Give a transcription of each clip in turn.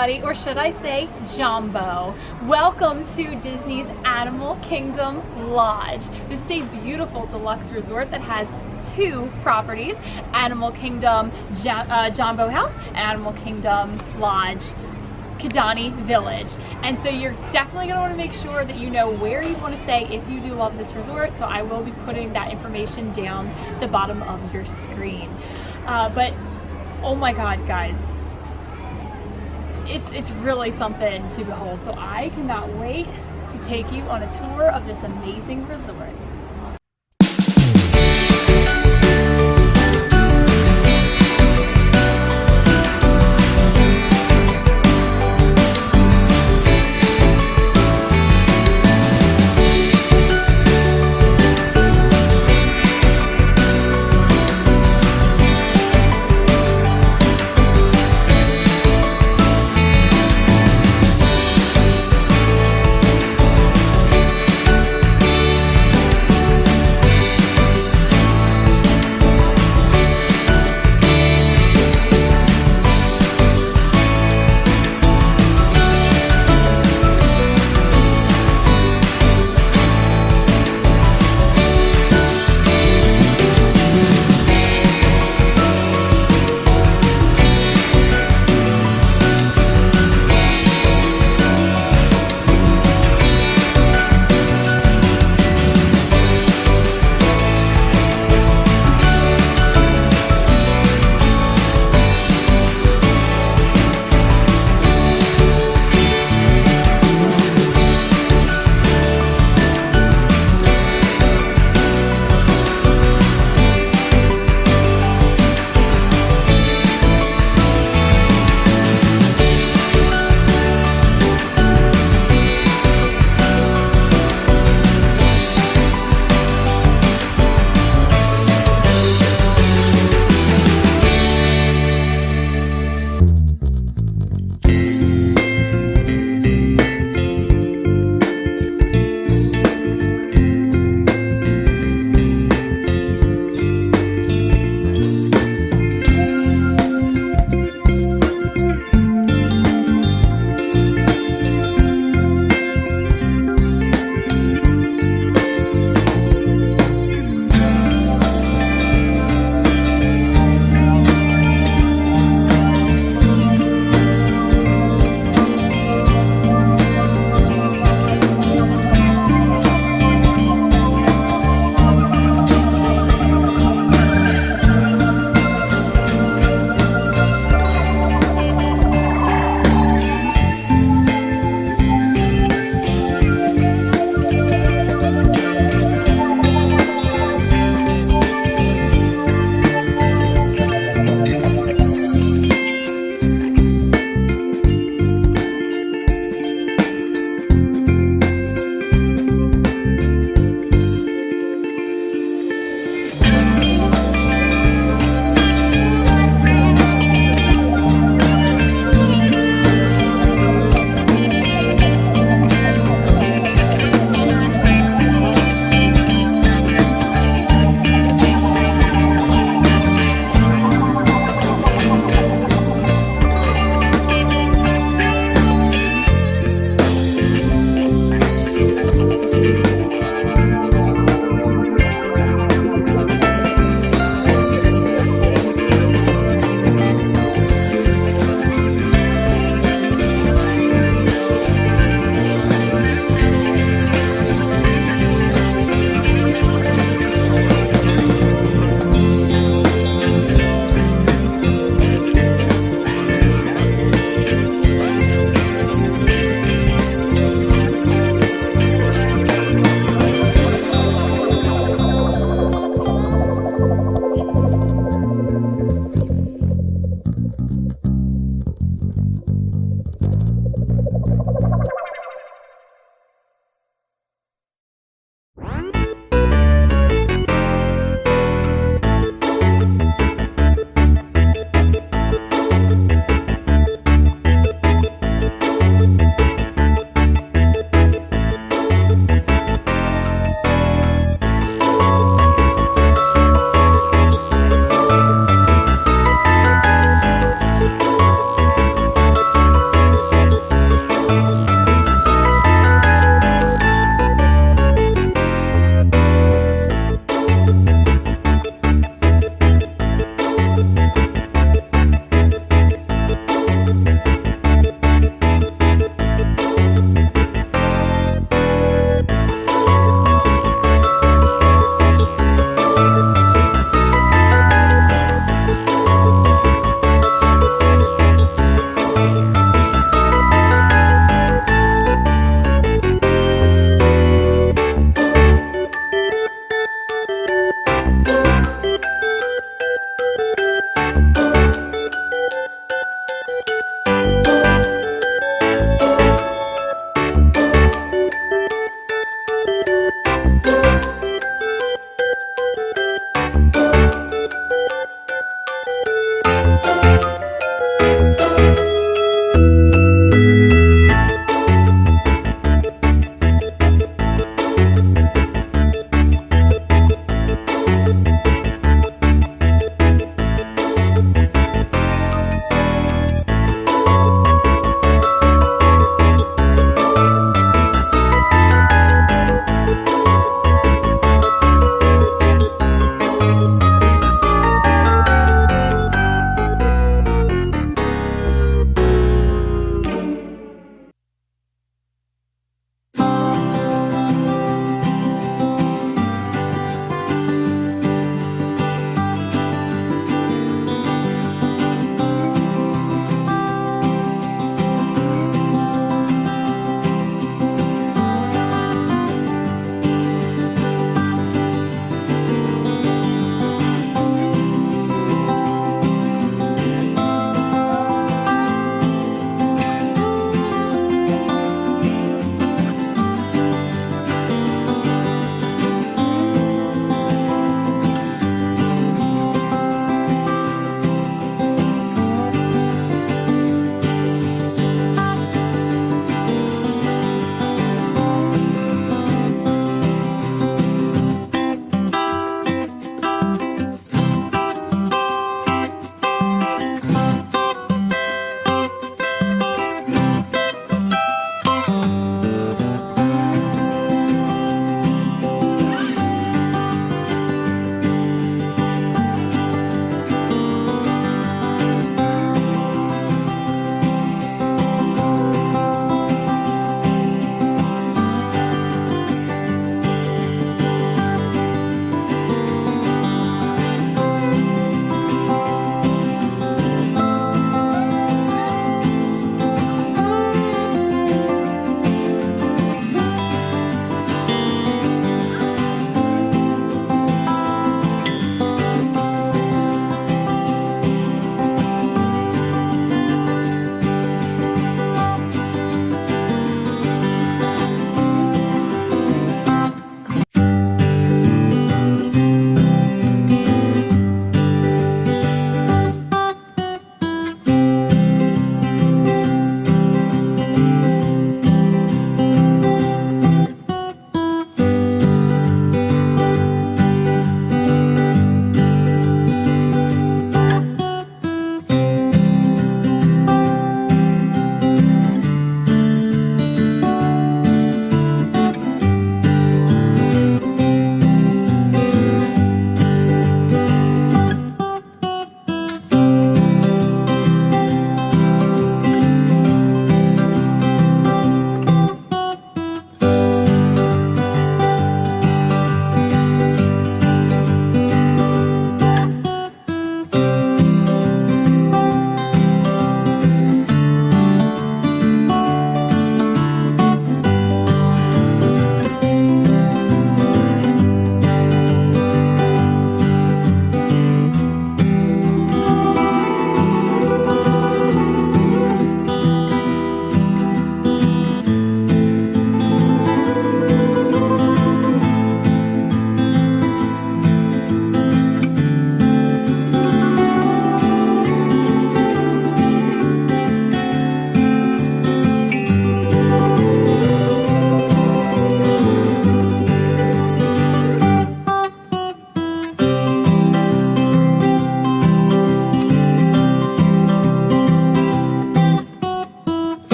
everybody, or should I say Jumbo. Welcome to Disney's Animal Kingdom Lodge. This is a beautiful deluxe resort that has two properties, Animal Kingdom Jumbo House and Animal Kingdom Lodge Kidani Village. And so you're definitely going to want to make sure that you know where you want to stay if you do love this resort. So I will be putting that information down the bottom of your screen. But oh my god, guys, it's really something to behold. So I cannot wait to take you on a tour of this amazing resort.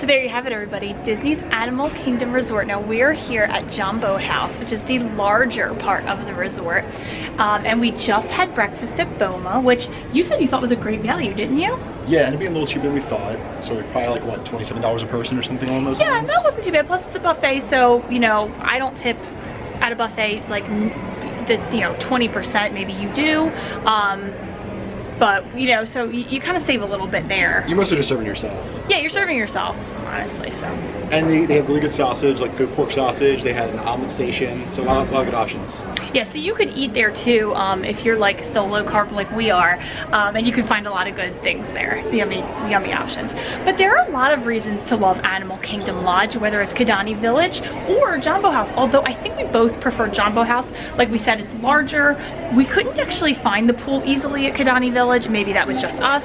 So there you have it, everybody. Disney's Animal Kingdom Resort. Now we're here at Jambo House, which is the larger part of the resort. And we just had breakfast at Boma, which you said you thought was a great value, didn't you? Yeah, and it'd be a little cheaper than we thought. So it's probably like, what, $27 a person or something along those lines? Yeah, that wasn't too bad. Plus it's a buffet, so, you know, I don't tip at a buffet like the, 20%, maybe you do. But, you know, so you kind of save a little bit there. You're mostly just serving yourself. Yeah, you're serving yourself, honestly, so. And they have really good sausage, like good pork sausage. They had an omelet station, so a lot of good options. Yeah, so you could eat there too if you're like still low carb like we are, and you can find a lot of good things there, yummy options. But there are a lot of reasons to love Animal Kingdom Lodge, whether it's Kidani Village or Jambo House, although I think we both prefer Jambo House. Like we said, it's larger. We couldn't actually find the pool easily at Kidani Village. Maybe that was just us,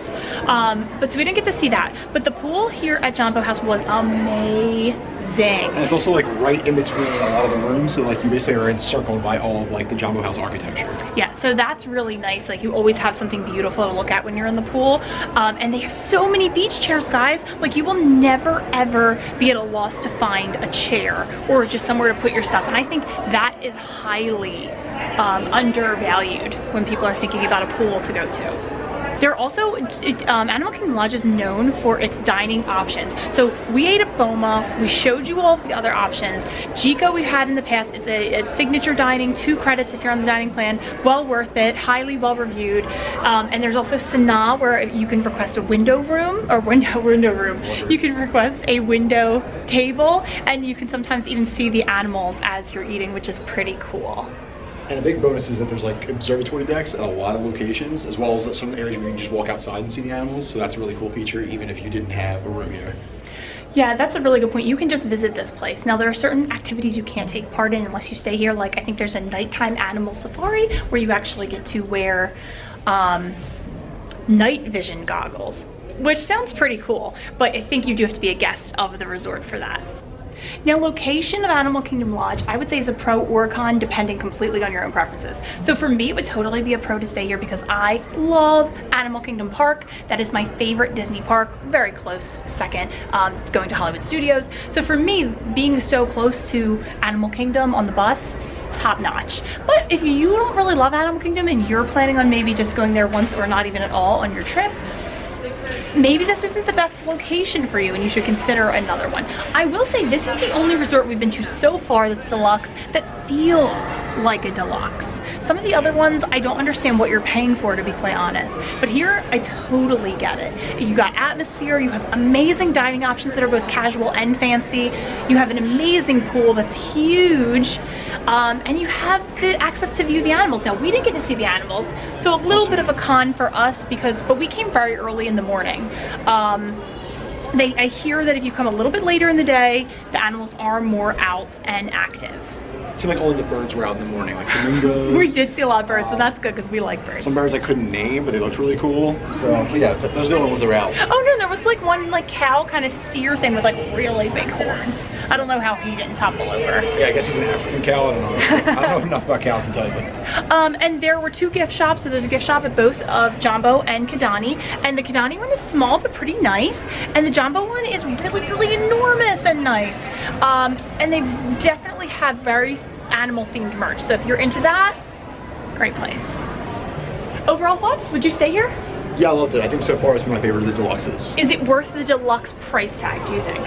but so we didn't get to see that. But the pool here at Jambo House was amazing. And it's also like right in between a lot of the rooms, so like you basically are encircled by all of like the Jambo House architecture. Yeah, so that's really nice. Like you always have something beautiful to look at when you're in the pool, and they have so many beach chairs, guys. Like you will never ever be at a loss to find a chair or just somewhere to put your stuff. And I think that is highly undervalued when people are thinking about a pool to go to. They're also, Animal Kingdom Lodge is known for its dining options. So we ate at Boma, we showed you all of the other options. Jico we've had in the past, it's signature dining, 2 credits if you're on the dining plan, well worth it, highly well reviewed. And there's also Sanaa where you can request a window room, or window room. You can request a window table, and you can sometimes even see the animals as you're eating, which is pretty cool. And a big bonus is that there's like observatory decks at a lot of locations, as well as some areas where you can just walk outside and see the animals. So that's a really cool feature, even if you didn't have a room here. Yeah, that's a really good point. You can just visit this place. Now there are certain activities you can't take part in unless you stay here. Like I think there's a nighttime animal safari where you actually get to wear night vision goggles. which sounds pretty cool, but I think you do have to be a guest of the resort for that. Now, location of Animal Kingdom Lodge, I would say is a pro or a con, depending completely on your own preferences. So for me, it would totally be a pro to stay here because I love Animal Kingdom Park. That is my favorite Disney park, very close second, going to Hollywood Studios. So for me, being so close to Animal Kingdom on the bus, top notch. But if you don't really love Animal Kingdom and you're planning on maybe just going there once or not even at all on your trip, maybe this isn't the best location for you and you should consider another one. I will say this is the only resort we've been to so far that's deluxe that feels like a deluxe. Some of the other ones, I don't understand what you're paying for, to be quite honest. But here, I totally get it. You got atmosphere, you have amazing dining options that are both casual and fancy. You have an amazing pool that's huge. And you have the access to view the animals. Now, we didn't get to see the animals, so a little bit of a con for us but we came very early in the morning. I hear that if you come a little bit later in the day, the animals are more out and active. It seemed like only the birds were out in the morning, like flamingos. We did see a lot of birds, and that's good because we like birds. Some birds I couldn't name, but they looked really cool. So yeah, those are the only ones that were out. Oh no, there was like one like cow kind of steer thing with like really big horns. I don't know how he didn't topple over. Yeah, I guess he's an African cow. I don't know. I don't know enough about cows to tell you. And there were two gift shops. So there's a gift shop at both of Jambo and Kidani. And the Kidani one is small but pretty nice. And the Jambo one is really, really enormous and nice. And they definitely have very animal themed merch. So if you're into that, great place. Overall thoughts? Would you stay here? Yeah, I loved it. I think so far it's one of my favorite of the deluxes. Is it worth the deluxe price tag, do you think?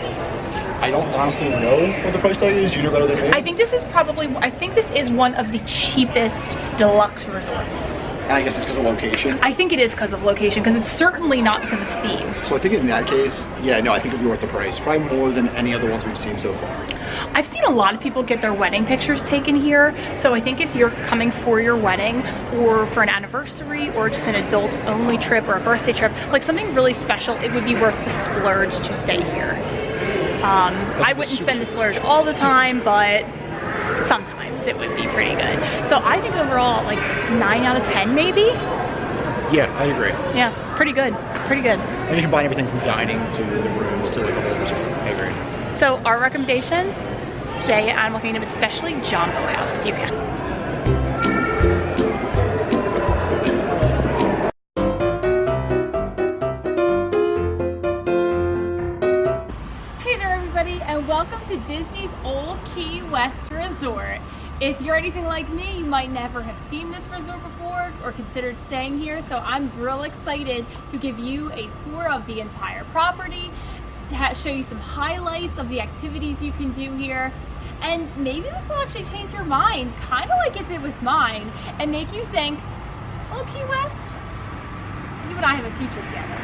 I don't honestly know what the price tag is. You know better than me. I think this is one of the cheapest deluxe resorts. And I guess it's because of location. I think it is because of location, because it's certainly not because of theme. So I think in that case, yeah, no, I think it'd be worth the price. Probably more than any other ones we've seen so far. I've seen a lot of people get their wedding pictures taken here. So I think if you're coming for your wedding or for an anniversary or just an adults only trip or a birthday trip, like something really special, it would be worth the splurge to stay here. I wouldn't spend the splurge all the time, but sometimes it would be pretty good. So I think overall, like 9 out of 10 maybe? Yeah, I agree. Yeah, pretty good, pretty good. And you combine everything from dining to the rooms to like the whole resort. I agree. So our recommendation, stay at Animal Kingdom, especially Jambo House if you can. And welcome to Disney's Old Key West Resort. If you're anything like me, you might never have seen this resort before or considered staying here, so I'm real excited to give you a tour of the entire property, show you some highlights of the activities you can do here, and maybe this will actually change your mind, kind of like it did with mine, and make you think, oh, Key West, you and I have a future together.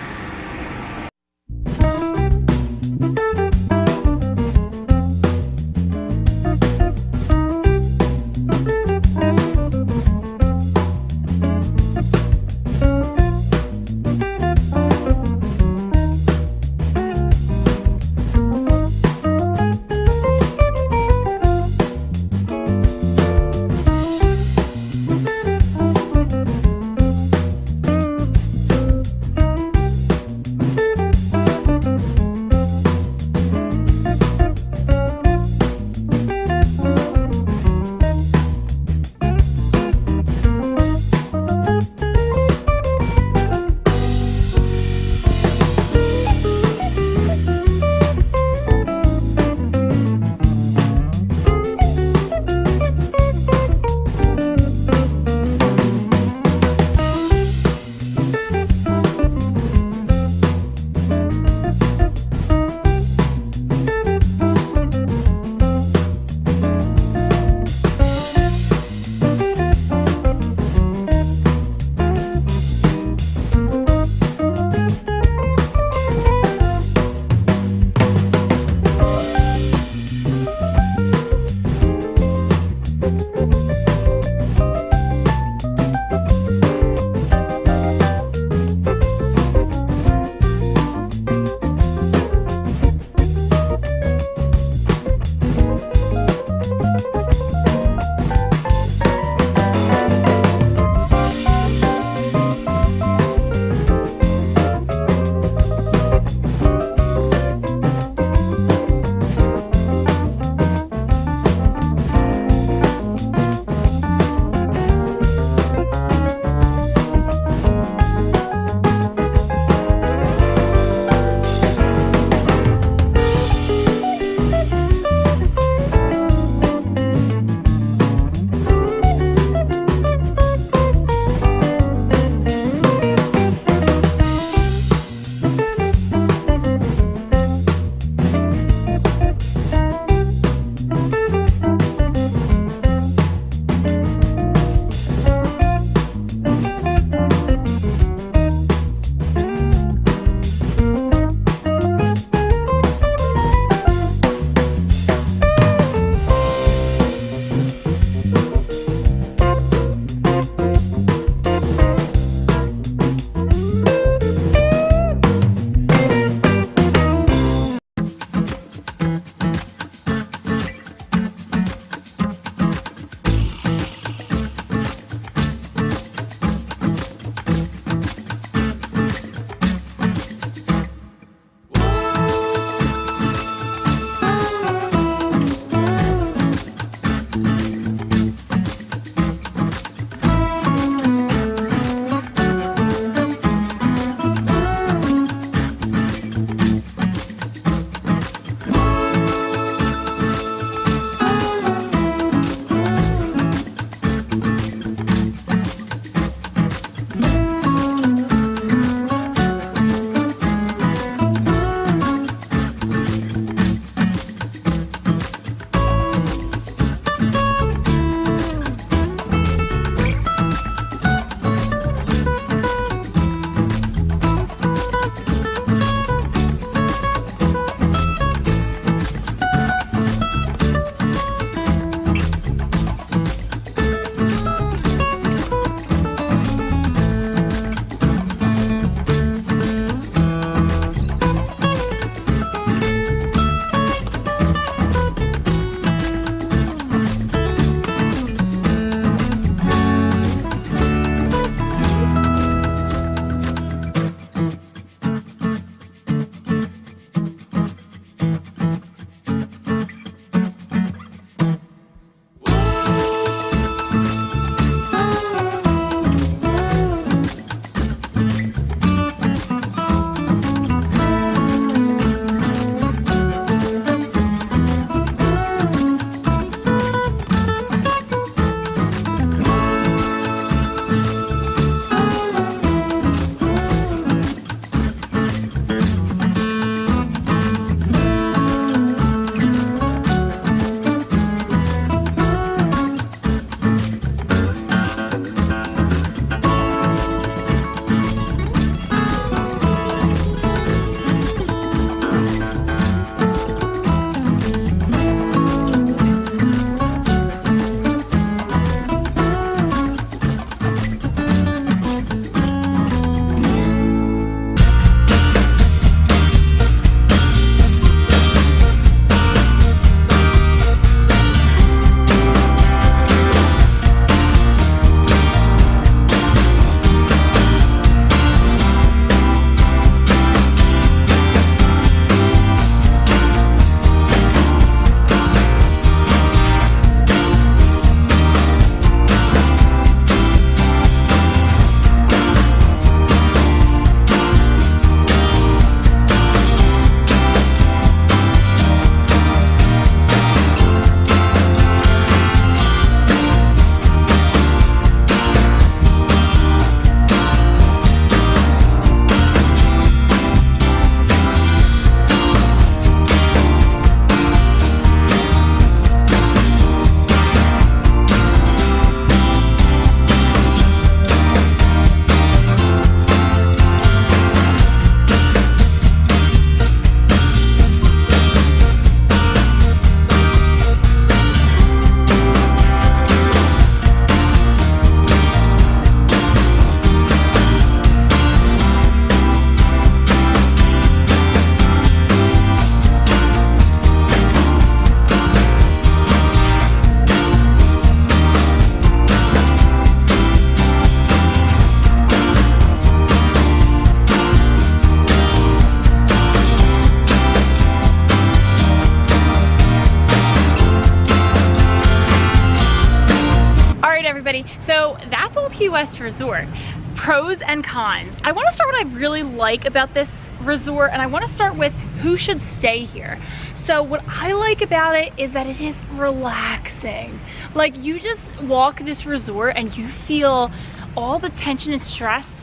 Deluxe Resort. Pros and cons. I want to start what I really like about this resort, and I want to start with who should stay here. So what I like about it is that it is relaxing. Like, you just walk this resort and you feel all the tension and stress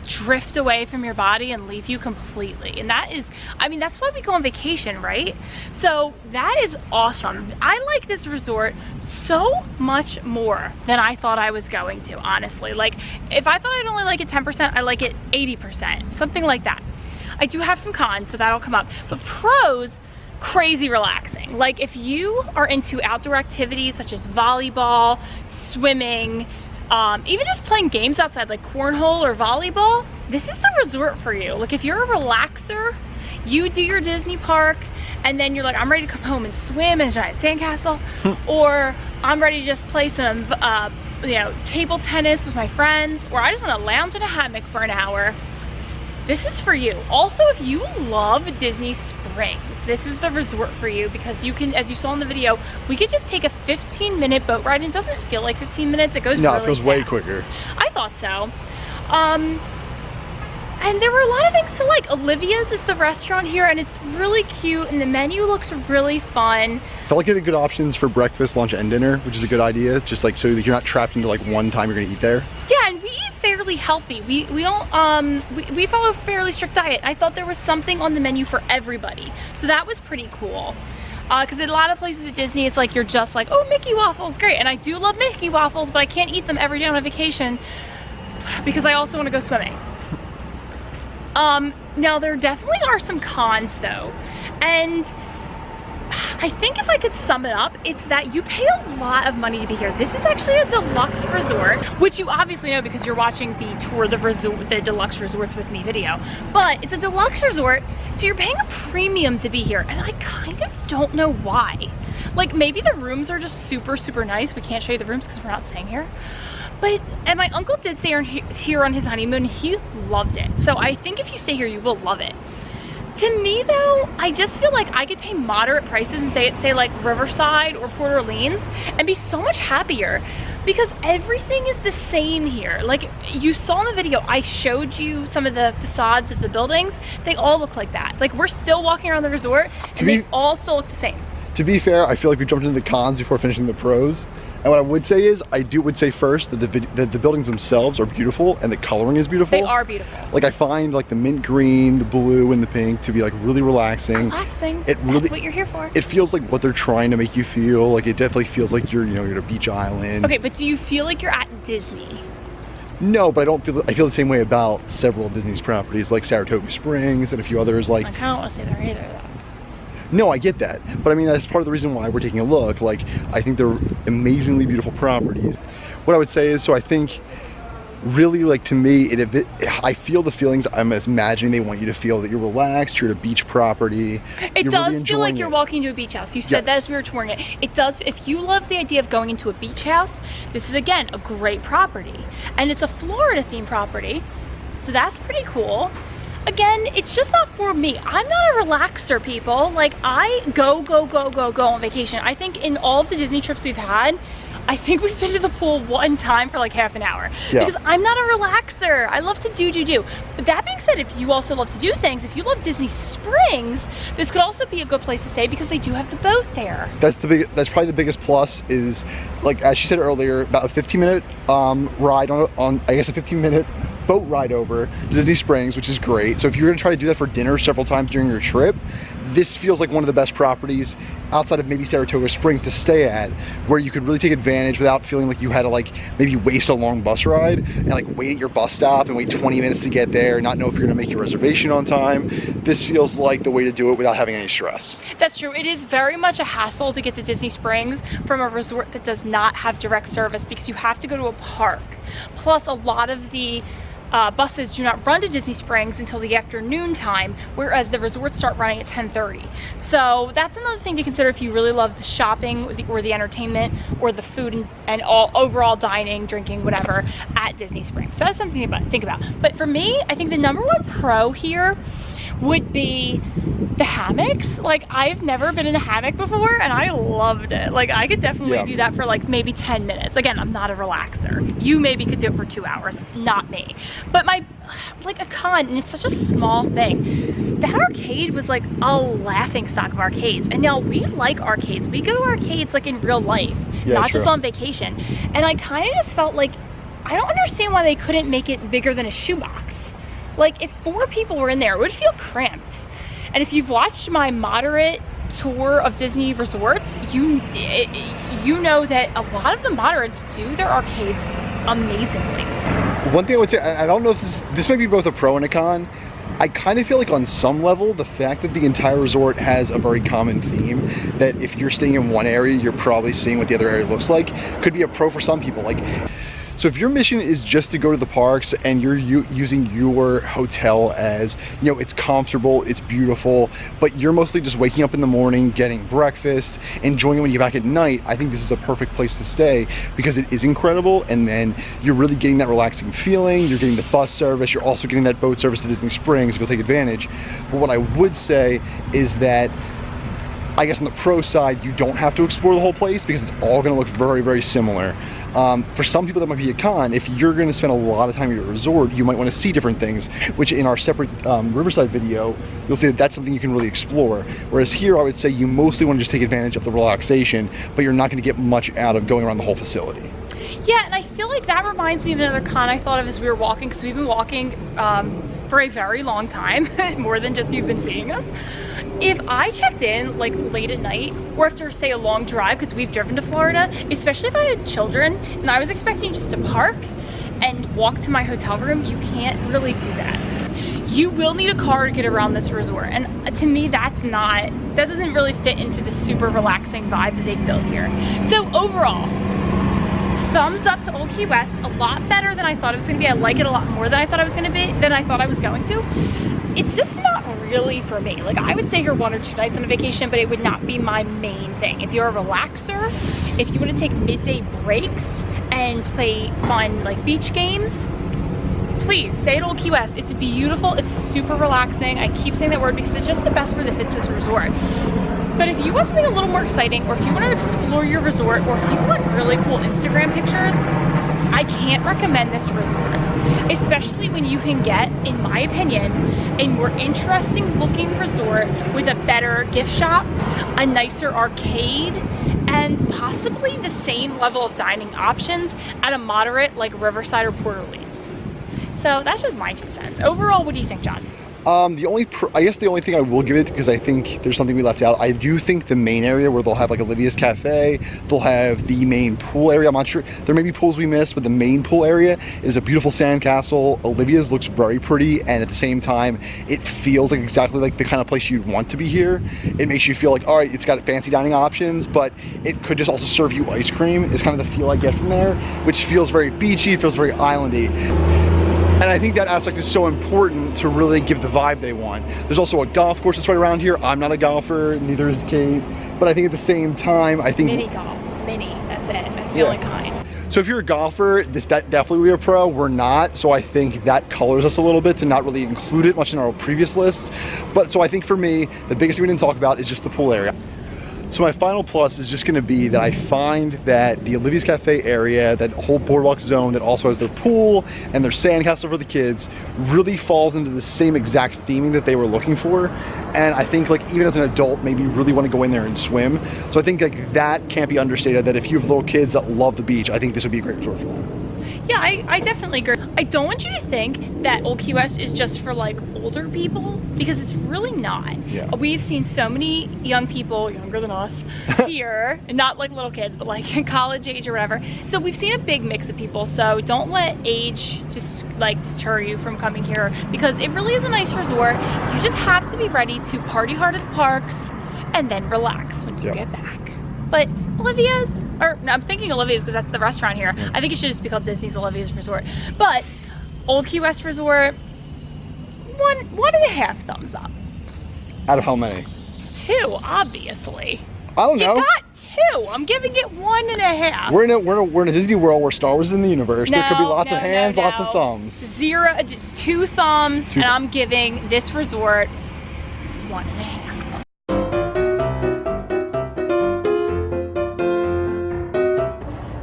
drift away from your body and leave you completely. And that is, I mean, that's why we go on vacation, right? So that is awesome. I like this resort so much more than I thought I was going to, honestly. Like, if I thought I'd only like it 10%, I like it 80%, something like that. I do have some cons, so that'll come up. But pros, crazy relaxing. Like, if you are into outdoor activities such as volleyball, swimming, even just playing games outside like cornhole or volleyball, this is the resort for you. Like, if you're a relaxer, you do your Disney park and then you're like, I'm ready to come home and swim in a giant sandcastle, or I'm ready to just play some you know, table tennis with my friends, or I just want to lounge in a hammock for an hour, this is for you. Also, if you love Disney Springs, this is the resort for you, because you can, as you saw in the video, we could just take a 15-minute boat ride, and it doesn't feel like 15 minutes, it goes really fast. No, it feels way quicker. I thought so. And there were a lot of things to like. Olivia's is the restaurant here, and it's really cute, and the menu looks really fun. Felt like it had good options for breakfast, lunch, and dinner, which is a good idea, just like so that you're not trapped into like one time you're gonna eat there. Yeah, and we eat fairly healthy. We don't, we follow a fairly strict diet. I thought there was something on the menu for everybody, so that was pretty cool. Because in a lot of places at Disney, it's like you're just like, oh, Mickey waffles, great. And I do love Mickey waffles, but I can't eat them every day on a vacation because I also want to go swimming. Now there definitely are some cons though, and I think if I could sum it up, it's that you pay a lot of money to be here. This is actually a deluxe resort, which you obviously know because you're watching the tour of the resort, the deluxe resorts with me video, but it's a deluxe resort, so you're paying a premium to be here, and I kind of don't know why. Like, maybe the rooms are just super, super nice. We can't show you the rooms because we're not staying here. But, and my uncle did stay here on his honeymoon. He loved it. So I think if you stay here, you will love it. To me though, I just feel like I could pay moderate prices and say like Riverside or Port Orleans and be so much happier, because everything is the same here. Like, you saw in the video, I showed you some of the facades of the buildings. They all look like that. Like, we're still walking around the resort and they all still look the same. To be fair, I feel like we jumped into the cons before finishing the pros. And what I would say is, I would say first that the buildings themselves are beautiful and the coloring is beautiful. They are beautiful. Like, I find like the mint green, the blue, and the pink to be like really relaxing. Relaxing. It really, that's what you're here for. It feels like what they're trying to make you feel. Like, it definitely feels like you're, you know, you're at a beach island. Okay, but do you feel like you're at Disney? No, but I feel the same way about several of Disney's properties, like Saratoga Springs and a few others. Like, I kind of don't want to stay there either though. No, I get that, but I mean, that's part of the reason why we're taking a look. Like, I think they're amazingly beautiful properties. What I would say is, so I think really, like, to me, I feel the feelings I'm imagining they want you to feel, that you're relaxed, you're at a beach property. It does feel like you're walking into a beach house. You said that as we were touring it. It does. If you love the idea of going into a beach house, this is, again, a great property. And it's a Florida themed property, so that's pretty cool. Again, it's just not for me. I'm not a relaxer, people. Like, I go on vacation. I think in all of the Disney trips we've had, I think we've been to the pool one time for like half an hour. Yeah. Because I'm not a relaxer. I love to do. But that being said, if you also love to do things, if you love Disney Springs, this could also be a good place to stay because they do have the boat there. That's probably the biggest plus is, like, as she said earlier, about a 15-minute ride on I guess a 15-minute boat ride over to Disney Springs, which is great. So if you're gonna try to do that for dinner several times during your trip, this feels like one of the best properties outside of maybe Saratoga Springs to stay at, where you could really take advantage without feeling like you had to like maybe waste a long bus ride and like wait at your bus stop and wait 20 minutes to get there, not know if you're gonna make your reservation on time. This feels like the way to do it without having any stress. That's true. It is very much a hassle to get to Disney Springs from a resort that does not have direct service, because you have to go to a park. Plus, a lot of the buses do not run to Disney Springs until the afternoon time, whereas the resorts start running at 10:30. So that's another thing to consider if you really love the shopping or the entertainment or the food and all overall dining, drinking, whatever at Disney Springs. So that's something to think about. But for me, I think the #1 pro here would be the hammocks. Like, I've never been in a hammock before and I loved it. Like, I could definitely do that for like maybe 10 minutes. Again, I'm not a relaxer. You maybe could do it for 2 hours, not me. But like a con, and it's such a small thing. That arcade was like a laughing stock of arcades. And now we like arcades. We go to arcades like in real life, not just on vacation. And I kind of just felt like, I don't understand why they couldn't make it bigger than a shoebox. Like, if 4 people were in there, it would feel cramped. And if you've watched my moderate tour of Disney resorts, you know that a lot of the moderates do their arcades amazingly. One thing I would say, I don't know if this might be both a pro and a con. I kind of feel like on some level, the fact that the entire resort has a very common theme, that if you're staying in one area, you're probably seeing what the other area looks like, could be a pro for some people. Like, so if your mission is just to go to the parks and you're using your hotel as, you know, it's comfortable, it's beautiful, but you're mostly just waking up in the morning, getting breakfast, enjoying it when you're back at night, I think this is a perfect place to stay because it is incredible. And then you're really getting that relaxing feeling, you're getting the bus service, you're also getting that boat service to Disney Springs if you'll take advantage. But what I would say is that, I guess on the pro side, you don't have to explore the whole place because it's all gonna look very, very similar. For some people that might be a con. If you're gonna spend a lot of time at your resort, you might wanna see different things, which in our separate Riverside video, you'll see that that's something you can really explore. Whereas here, I would say you mostly wanna just take advantage of the relaxation, but you're not gonna get much out of going around the whole facility. Yeah, and I feel like that reminds me of another con I thought of as we were walking, because we've been walking for a very long time, more than just you've been seeing us. If I checked in like late at night or after say a long drive, because we've driven to Florida, especially if I had children and I was expecting just to park and walk to my hotel room, you can't really do that. You will need a car to get around this resort, and to me that doesn't really fit into the super relaxing vibe that they've built here. So overall, thumbs up to Old Key West. A lot better than I thought it was gonna be. I like it a lot more than I thought I was going to. It's just not really for me. Like, I would stay here 1 or 2 nights on a vacation, but it would not be my main thing. If you're a relaxer, if you want to take midday breaks and play fun like beach games, please stay at Old Key West. It's beautiful, it's super relaxing. I keep saying that word because it's just the best word that fits this resort. But if you want something a little more exciting, or if you want to explore your resort, or if you want really cool Instagram pictures, I can't recommend this resort, especially when you can get, in my opinion, a more interesting looking resort with a better gift shop, a nicer arcade, and possibly the same level of dining options at a moderate like Riverside or Port Orleans. So that's just my 2 cents. Overall, what do you think, John? I guess the only thing I will give it, because I think there's something we left out, I do think the main area where they'll have like Olivia's Cafe, they'll have the main pool area. I'm not sure, there may be pools we missed, but the main pool area is a beautiful sandcastle. Olivia's looks very pretty, and at the same time, it feels like exactly like the kind of place you'd want to be here. It makes you feel like, all right, it's got fancy dining options, but it could just also serve you ice cream, is kind of the feel I get from there, which feels very beachy, feels very islandy. And I think that aspect is so important to really give the vibe they want. There's also a golf course that's right around here. I'm not a golfer, neither is Kate. But I think at the same time, I think— Mini golf, that's it. That's the only kind. So if you're a golfer, that definitely would be a pro. We're not, so I think that colors us a little bit to not really include it much in our previous lists. But so I think for me, the biggest thing we didn't talk about is just the pool area. So my final plus is just gonna be that I find that the Olivia's Cafe area, that whole boardwalk zone that also has their pool and their sandcastle for the kids, really falls into the same exact theming that they were looking for. And I think like even as an adult, maybe you really wanna go in there and swim. So I think like that can't be understated, that if you have little kids that love the beach, I think this would be a great resort for them. Yeah, I definitely agree. I don't want you to think that Old Key West is just for like older people, because it's really not. Yeah. We've seen so many young people, younger than us, here, and not like little kids, but like college age or whatever. So we've seen a big mix of people, so don't let age just like deter you from coming here, because it really is a nice resort. You just have to be ready to party hard at the parks and then relax when you get back. But Olivia's, or no, I'm thinking Olivia's because that's the restaurant here. I think it should just be called Disney's Olivia's Resort. But Old Key West Resort, 1.5 thumbs up. Out of how many? 2, obviously. I don't know. You got 2. I'm giving it 1.5. We're in a Disney World where Star Wars is in the universe. There could be lots of hands, lots of thumbs. 0, just 2 thumbs, and I'm giving this resort want in hand.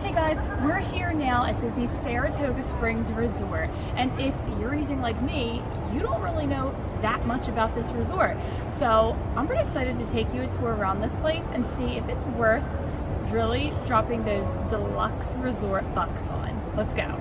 Hey guys, we're here now at Disney's Saratoga Springs Resort, and if you're anything like me, you don't really know that much about this resort. So I'm pretty excited to take you a tour around this place and see if it's worth really dropping those deluxe resort bucks on. Let's go.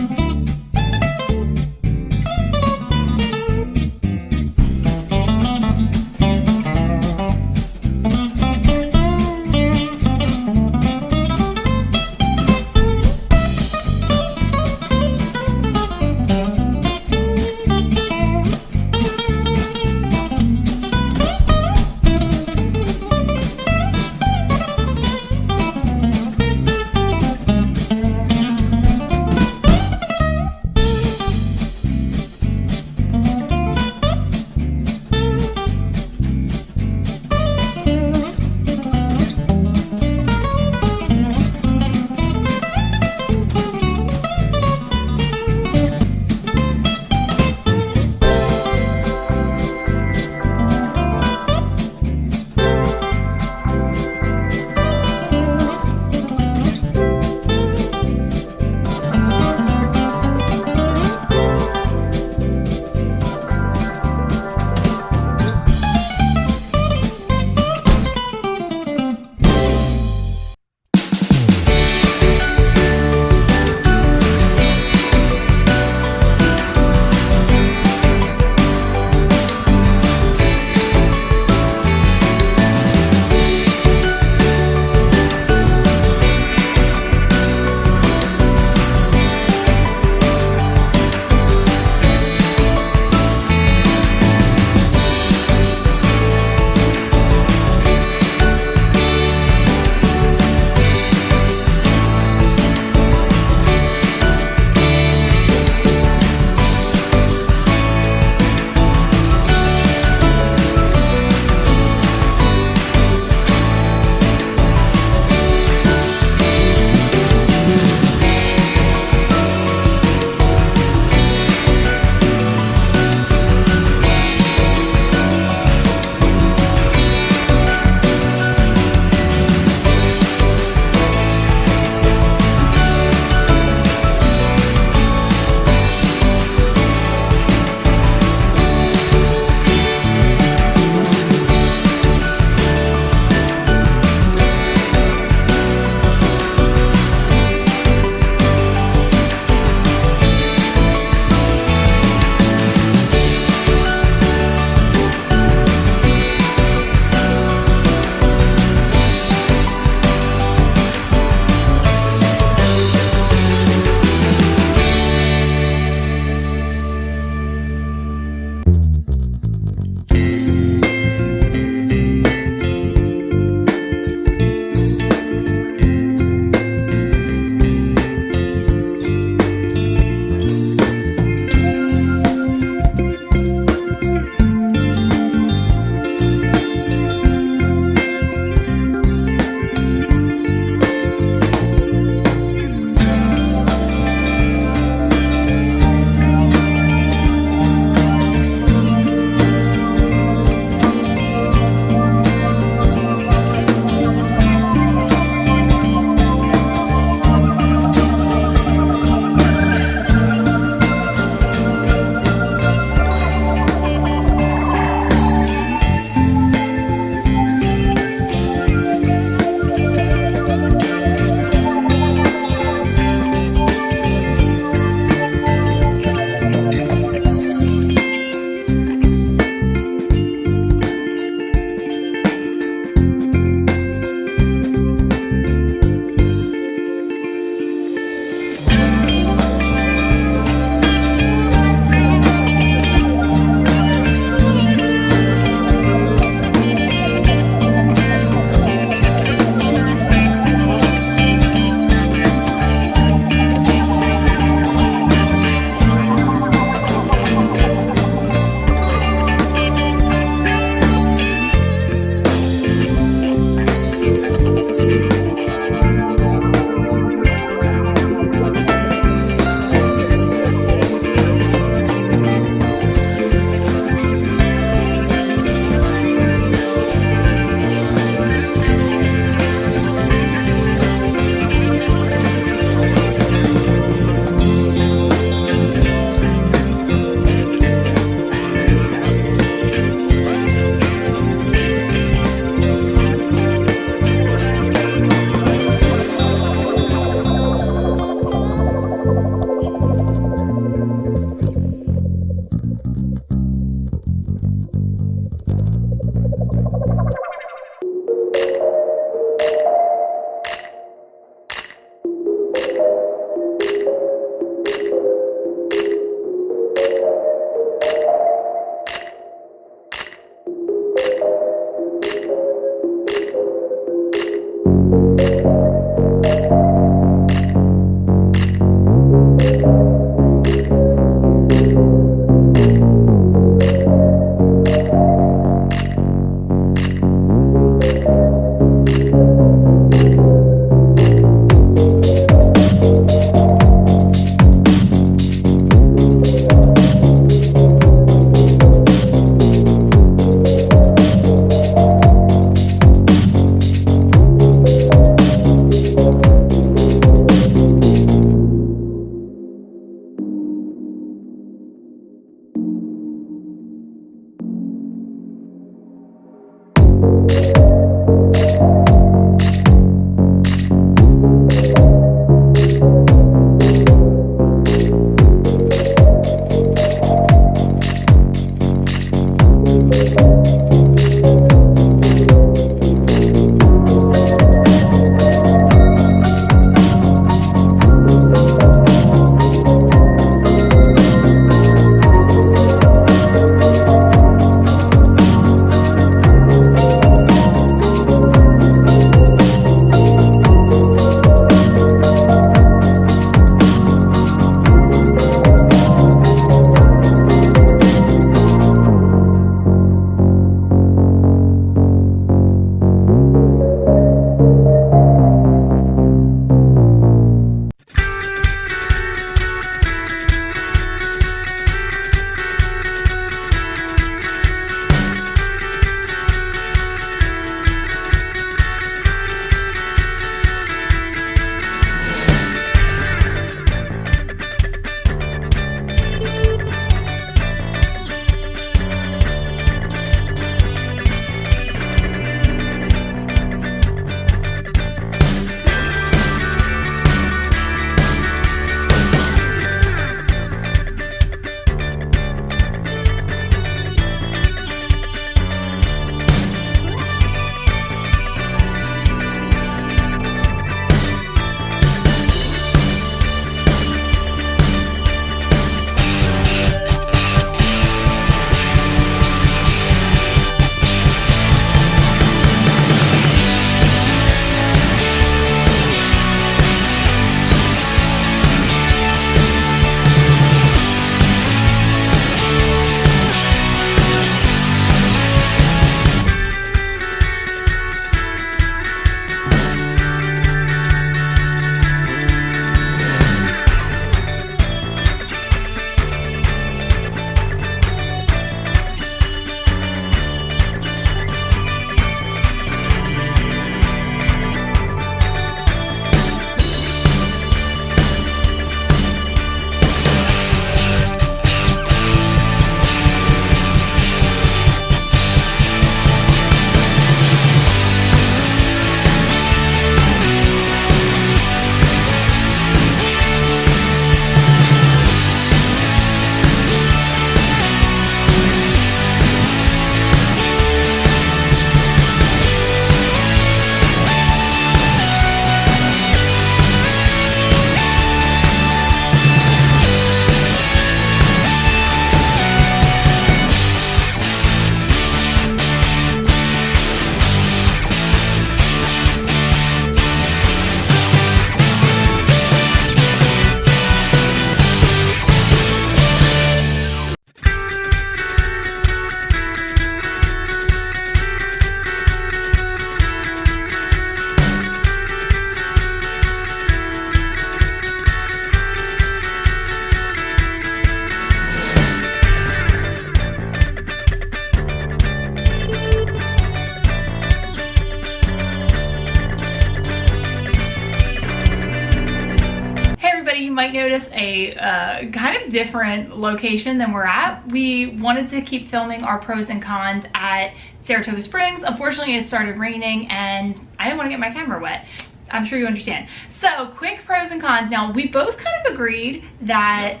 everybody, you might notice a kind of different location than we're at. We wanted to keep filming our pros and cons at Saratoga Springs. Unfortunately, it started raining and I didn't want to get my camera wet. I'm sure you understand. So, quick pros and cons. Now, we both kind of agreed that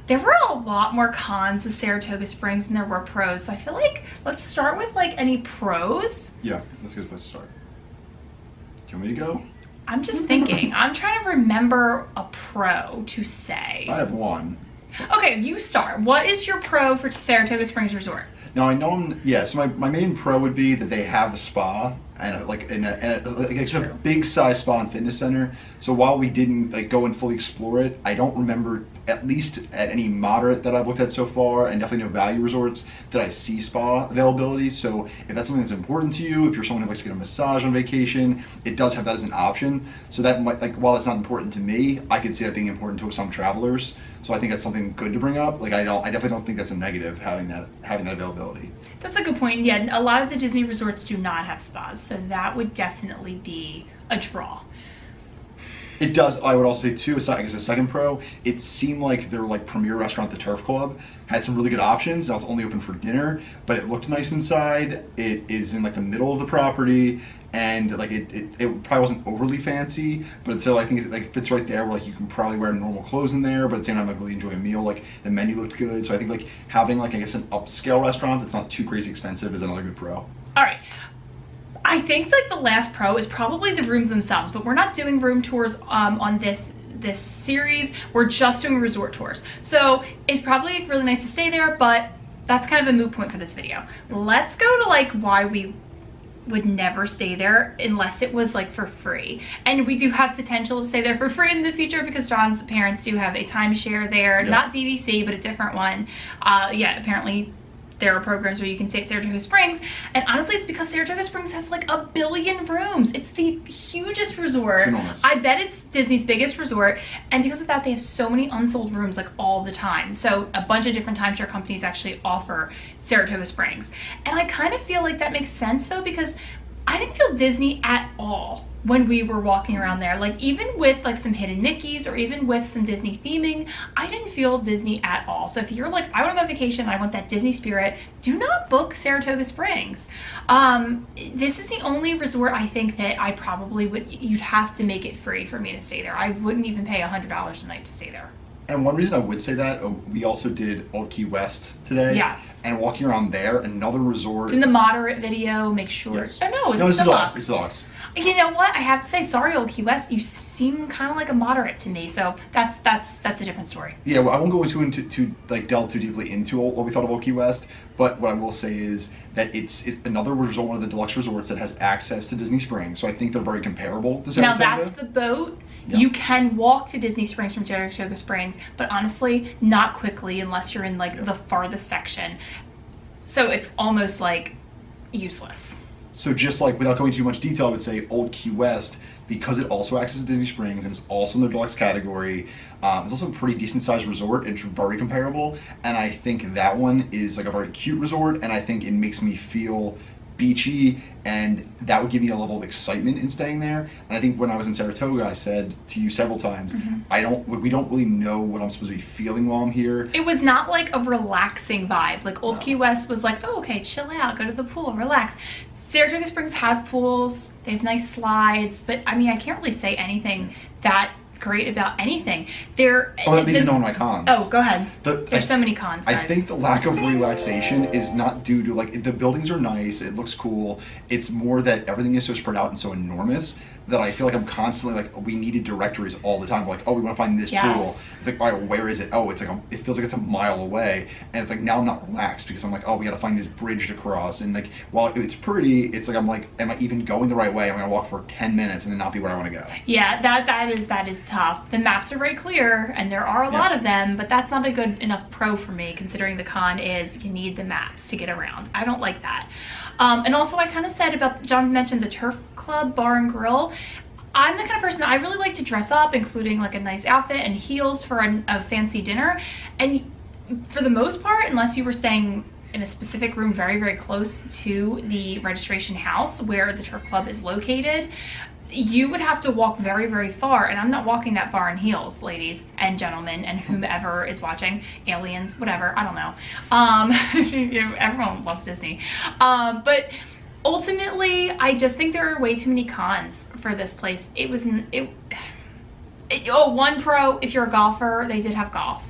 there were a lot more cons to Saratoga Springs than there were pros. So I feel like let's start with like any pros. Yeah, that's a good place to start. Do you want me to go? I'm just thinking. I'm trying to remember a pro to say. I have one. Okay, you start. What is your pro for Saratoga Springs Resort? Now I know, so my main pro would be that they have a spa and it's a big size spa and fitness center. So while we didn't like go and fully explore it, I don't remember, at least at any moderate that I've looked at so far, and definitely no value resorts, that I see spa availability. So if that's something that's important to you, if you're someone who likes to get a massage on vacation, it does have that as an option. So that might, like, while it's not important to me, I could see that being important to some travelers. So I think that's something good to bring up. Like I definitely don't think that's a negative, having that availability. That's a good point. Yeah, a lot of the Disney resorts do not have spas, so that would definitely be a draw. It does. I would also say too, I guess a second pro, it seemed like their like premier restaurant, the Turf Club, had some really good options. Now it's only open for dinner, but it looked nice inside. It is in like the middle of the property, and like it probably wasn't overly fancy, but still I think it like fits right there where like you can probably wear normal clothes in there, but at the same time like really enjoy a meal. Like the menu looked good, so I think like having like I guess an upscale restaurant that's not too crazy expensive is another good pro. All right. I think like the last pro is probably the rooms themselves, but we're not doing room tours on this series. We're just doing resort tours. So it's probably really nice to stay there, but that's kind of a moot point for this video. Let's go to like why we would never stay there unless it was like for free. And we do have potential to stay there for free in the future because John's parents do have a timeshare there, not DVC, but a different one. Yeah, apparently there are programs where you can stay at Saratoga Springs, and honestly it's because Saratoga Springs has like 1 billion rooms. It's the hugest resort. It's enormous. I bet it's Disney's biggest resort, and because of that they have so many unsold rooms like all the time. So a bunch of different timeshare companies actually offer Saratoga Springs, and I kind of feel like that makes sense though, because I didn't feel Disney at all when we were walking around there. Like even with like some hidden Mickeys or even with some Disney theming, I didn't feel Disney at all. So if you're like, I want to go on vacation, I want that Disney spirit, do not book Saratoga Springs. This is the only resort I think that I probably you'd have to make it free for me to stay there. I wouldn't even pay $100 a night to stay there. And one reason I would say that, we also did Old Key West today. Yes. And walking around there, another resort. It's in the moderate video, make sure. Yes. Oh no, it's deluxe. It's deluxe. You know what? I have to say, sorry, Old Key West, you seem kind of like a moderate to me. So that's a different story. Yeah, well, I won't go into like delve too deeply into what we thought of Old Key West. But what I will say is that it's another resort, one of the deluxe resorts that has access to Disney Springs. So I think they're very comparable to Saratoga. Now that's the boat. Yeah. You can walk to Disney Springs from Saratoga Springs, but honestly, not quickly unless you're in like the farthest section. So it's almost like useless. So just like without going too much detail, I would say Old Key West, because it also accesses Disney Springs and is also in the deluxe category, it's also a pretty decent sized resort. It's very comparable, and I think that one is like a very cute resort, and I think it makes me feel beachy, and that would give me a level of excitement in staying there. And I think when I was in Saratoga, I said to you several times, we don't really know what I'm supposed to be feeling while I'm here. It was not like a relaxing vibe. Like Old Key West was like, oh, okay, chill out, go to the pool, relax. Saratoga Springs has pools, they have nice slides, but I mean, I can't really say anything that great about anything. These are one of my cons. Oh, go ahead. There's so many cons, guys. I think the lack of relaxation is not due to like, the buildings are nice, it looks cool. It's more that everything is so spread out and so enormous that I feel like I'm constantly like, we needed directories all the time. We're like, oh, we want to find this pool. It's like, all right, where is it? Oh, it's like, it feels like it's a mile away. And it's like, now I'm not relaxed because I'm like, oh, we got to find this bridge to cross. And like, while it's pretty, it's like, I'm like, am I even going the right way? I'm going to walk for 10 minutes and then not be where I want to go. Yeah, that is tough. The maps are very clear and there are a lot of them, but that's not a good enough pro for me, considering the con is you need the maps to get around. I don't like that. And also I kind of said about, John mentioned the Turf Club Bar and Grill. I'm the kind of person, I really like to dress up, including like a nice outfit and heels for a fancy dinner. And for the most part, unless you were staying in a specific room very, very close to the registration house where the Turf Club is located, you would have to walk very, very far, and I'm not walking that far in heels, ladies and gentlemen, and whomever is watching, aliens, whatever, I don't know. Everyone loves Disney. But ultimately, I just think there are way too many cons for this place. One pro, if you're a golfer, they did have golf.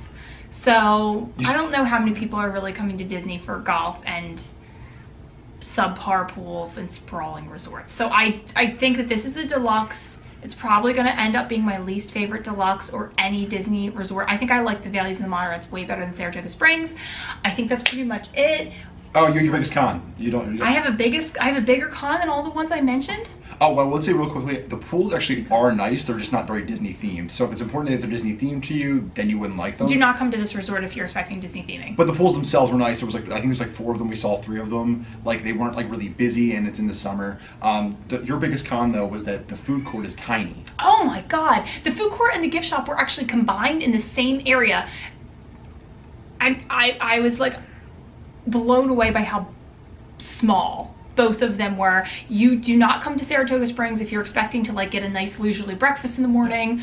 So I don't know how many people are really coming to Disney for golf and subpar pools and sprawling resorts. So I think that this is a deluxe. It's probably going to end up being my least favorite deluxe or any Disney resort. I think I like the Valleys and the Monterey's way better than Saratoga Springs. I think that's pretty much it. Oh, you're your biggest con. You don't. I have a bigger con than all the ones I mentioned. Oh, well, let's say real quickly, the pools actually are nice. They're just not very Disney themed. So if it's important that they're Disney themed to you, then you wouldn't like them. Do not come to this resort if you're expecting Disney theming. But the pools themselves were nice. There was like, I think there's like 4 of them. We saw 3 of them. Like they weren't like really busy, and it's in the summer. Your biggest con though was that the food court is tiny. Oh my God. The food court and the gift shop were actually combined in the same area. And I was like blown away by how small both of them were. You do not come to Saratoga Springs if you're expecting to like get a nice leisurely breakfast in the morning.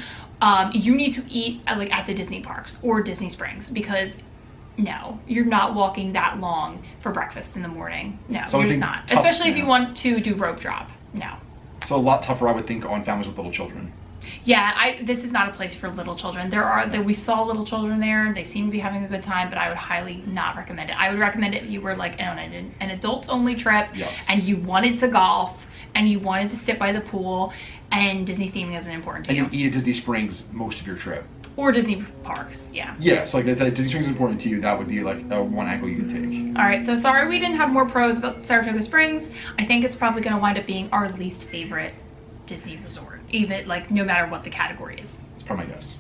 You need to eat at the Disney parks or Disney Springs, because no, you're not walking that long for breakfast in the morning. No, so you're just not. Tough, especially if you want to do rope drop. No. So a lot tougher, I would think, on families with little children. Yeah, this is not a place for little children. We saw little children there. They seem to be having a good time, but I would highly not recommend it. I would recommend it if you were like on an adults only trip, yes, and you wanted to golf and you wanted to sit by the pool, and Disney theming isn't important to you. And you eat at Disney Springs most of your trip. Or Disney parks, yeah. Yeah, so like if Disney Springs is important to you, that would be like one angle you could take. All right, so sorry we didn't have more pros about Saratoga Springs. I think it's probably going to wind up being our least favorite Disney resort, even no matter what the category is. It's probably my guess.